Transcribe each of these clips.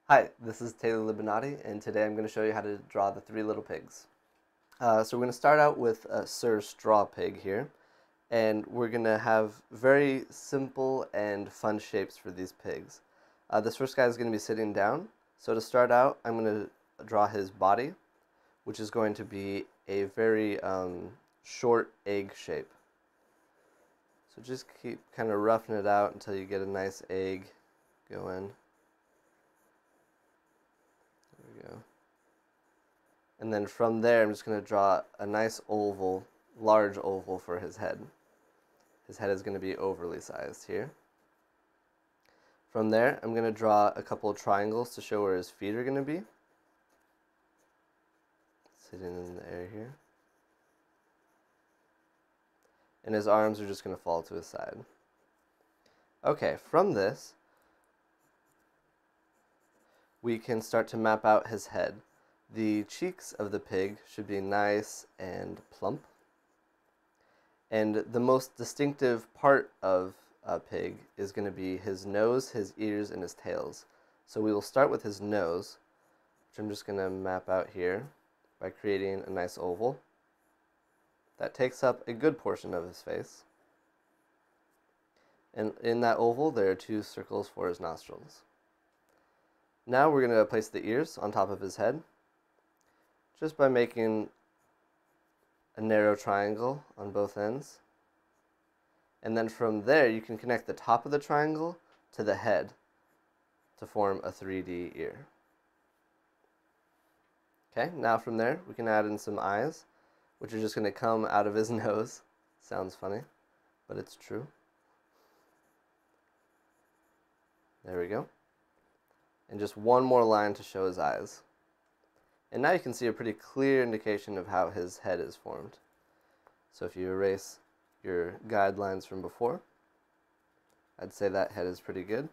Hi, this is Taylor Libonati, and today I'm going to show you how to draw the three little pigs. So we're going to start out with Sir Straw Pig here, and we're going to have very simple and fun shapes for these pigs. This first guy is going to be sitting down, so to start out I'm going to draw his body, which is going to be a very short egg shape. So just keep kind of roughing it out until you get a nice egg going. Go. And then from there, I'm just going to draw a nice oval, large oval for his head. His head is going to be overly sized here. From there, I'm going to draw a couple of triangles to show where his feet are going to be. Sitting in the air here. And his arms are just going to fall to his side. Okay, from this, we can start to map out his head. The cheeks of the pig should be nice and plump. And the most distinctive part of a pig is going to be his nose, his ears, and his tails. So we will start with his nose, which I'm just going to map out here by creating a nice oval. That takes up a good portion of his face. And in that oval, there are two circles for his nostrils. Now we're going to place the ears on top of his head, just by making a narrow triangle on both ends. And then from there, you can connect the top of the triangle to the head to form a 3D ear. Okay, now from there, we can add in some eyes, which are just going to come out of his nose. Sounds funny, but it's true. There we go. And just one more line to show his eyes. And now you can see a pretty clear indication of how his head is formed. So if you erase your guidelines from before, I'd say that head is pretty good.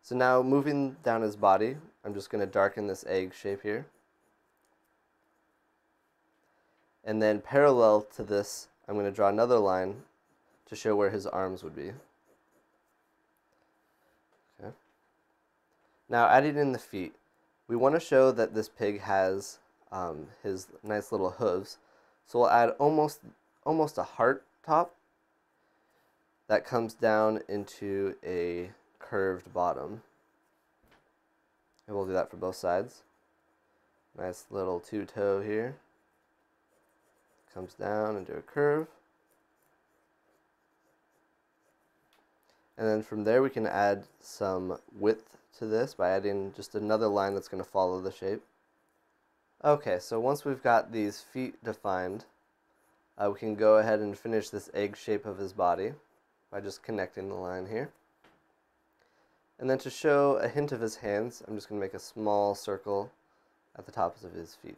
So now moving down his body, I'm just going to darken this egg shape here. And then parallel to this, I'm going to draw another line to show where his arms would be. Okay. Now adding in the feet, we want to show that this pig has his nice little hooves. So we'll add almost a heart top that comes down into a curved bottom. And we'll do that for both sides. Nice little two-toe here. Comes down into a curve. And then from there we can add some width to this by adding just another line that's going to follow the shape. Okay, so once we've got these feet defined, we can go ahead and finish this egg shape of his body by just connecting the line here. And then to show a hint of his hands, I'm just going to make a small circle at the tops of his feet.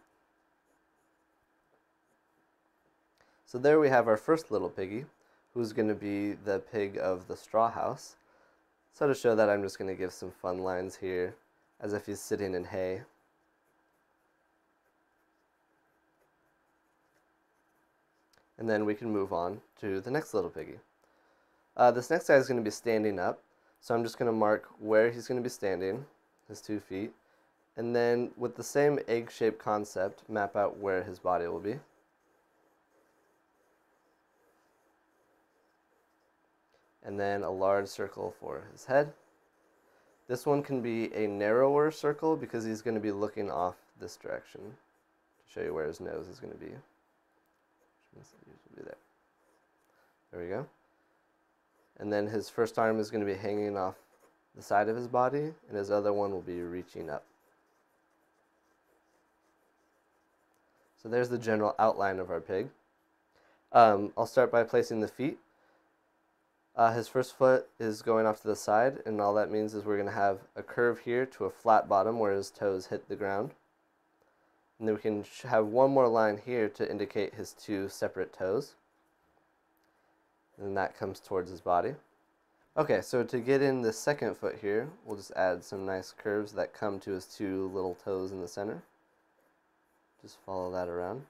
So there we have our first little piggy, who's going to be the pig of the straw house. So to show that, I'm just going to give some fun lines here, as if he's sitting in hay. And then we can move on to the next little piggy. This next guy is going to be standing up, so I'm just going to mark where he's going to be standing, his 2 feet, and then with the same egg-shaped concept, map out where his body will be. And then a large circle for his head. This one can be a narrower circle because he's going to be looking off this direction to show you where his nose is going to be. There we go. And then his first arm is going to be hanging off the side of his body, and his other one will be reaching up. So there's the general outline of our pig. I'll start by placing the feet. His first foot is going off to the side, and all that means is we're going to have a curve here to a flat bottom where his toes hit the ground. And then we can have one more line here to indicate his 2 separate toes. And that comes towards his body. Okay, so to get in the second foot here, we'll just add some nice curves that come to his 2 little toes in the center. Just follow that around.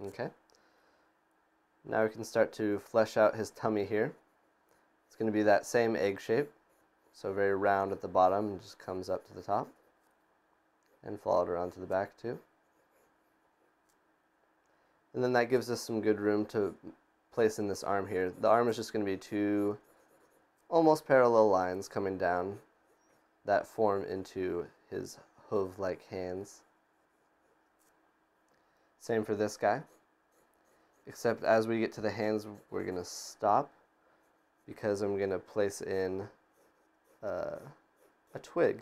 Okay. Now we can start to flesh out his tummy here. It's going to be that same egg shape. So very round at the bottom and just comes up to the top. And followed around to the back too. And then that gives us some good room to place in this arm here. The arm is just going to be two almost parallel lines coming down that form into his hoof-like hands. Same for this guy, except as we get to the hands, we're going to stop because I'm going to place in a twig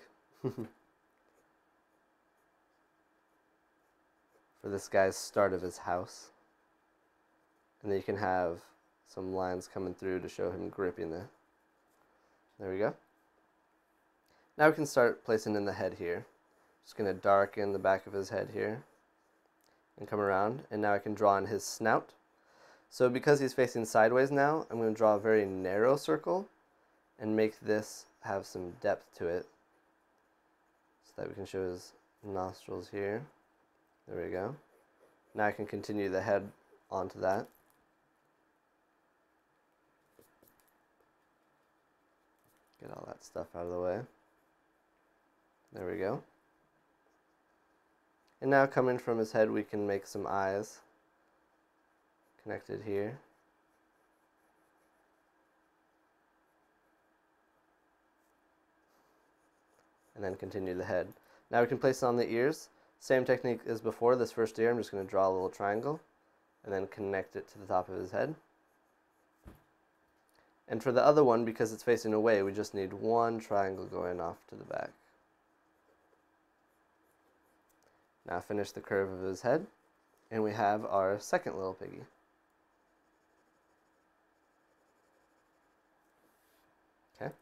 for this guy's start of his house. And then you can have some lines coming through to show him gripping the. There we go. Now we can start placing in the head here. Just going to darken the back of his head here and come around, and now I can draw in his snout. So because he's facing sideways now, I'm going to draw a very narrow circle and make this have some depth to it so that we can show his nostrils here. There we go. Now I can continue the head onto that. Get all that stuff out of the way. There we go. And now coming from his head, we can make some eyes connected here. And then continue the head. Now we can place it on the ears. Same technique as before. This first ear, I'm just going to draw a little triangle and then connect it to the top of his head. And for the other one, because it's facing away, we just need one triangle going off to the back. Now finish the curve of his head, and we have our second little piggy. Okay.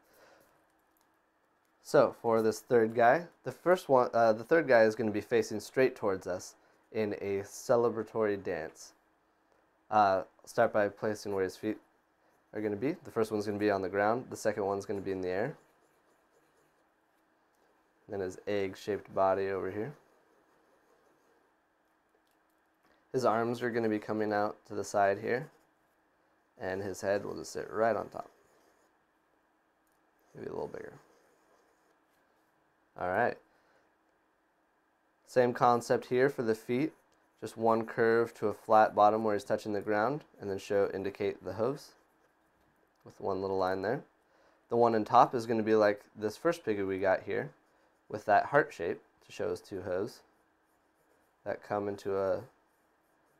So for this third guy, the third guy is going to be facing straight towards us in a celebratory dance. Start by placing where his feet are going to be. The first one's going to be on the ground. The second one's going to be in the air. Then his egg-shaped body over here. His arms are going to be coming out to the side here, and his head will just sit right on top. Maybe a little bigger. Alright. Same concept here for the feet. Just one curve to a flat bottom where he's touching the ground, and then indicate the hooves with one little line there. The one on top is going to be like this first piggy we got here, with that heart shape to show his two hooves that come into a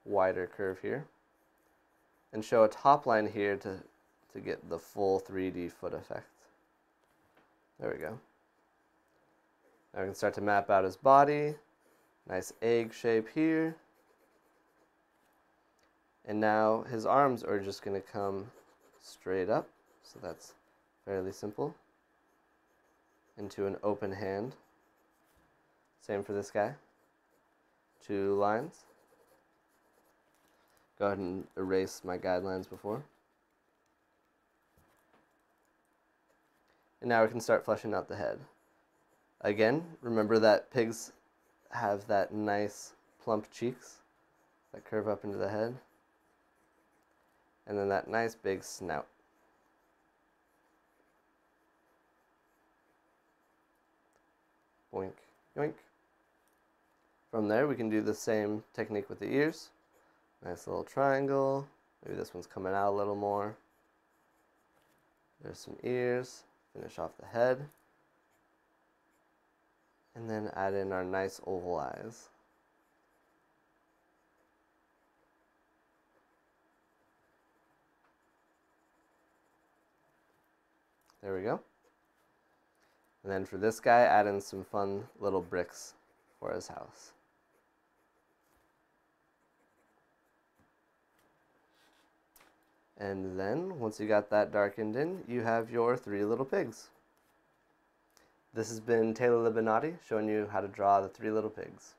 wider curve here, and show a top line here to get the full 3D foot effect. There we go. Now we can start to map out his body. Nice egg shape here. And now his arms are just going to come straight up, so that's fairly simple, into an open hand. Same for this guy. Two lines. Go ahead and erase my guidelines before. And now we can start fleshing out the head. Again, remember that pigs have that nice plump cheeks that curve up into the head. And then that nice big snout. Boink, yoink. From there, we can do the same technique with the ears. Nice little triangle. Maybe this one's coming out a little more. There's some ears. Finish off the head. And then add in our nice oval eyes. There we go. And then for this guy, add in some fun little bricks for his house. And then, once you got that darkened in, you have your three little pigs. This has been Taylor Libonati showing you how to draw the three little pigs.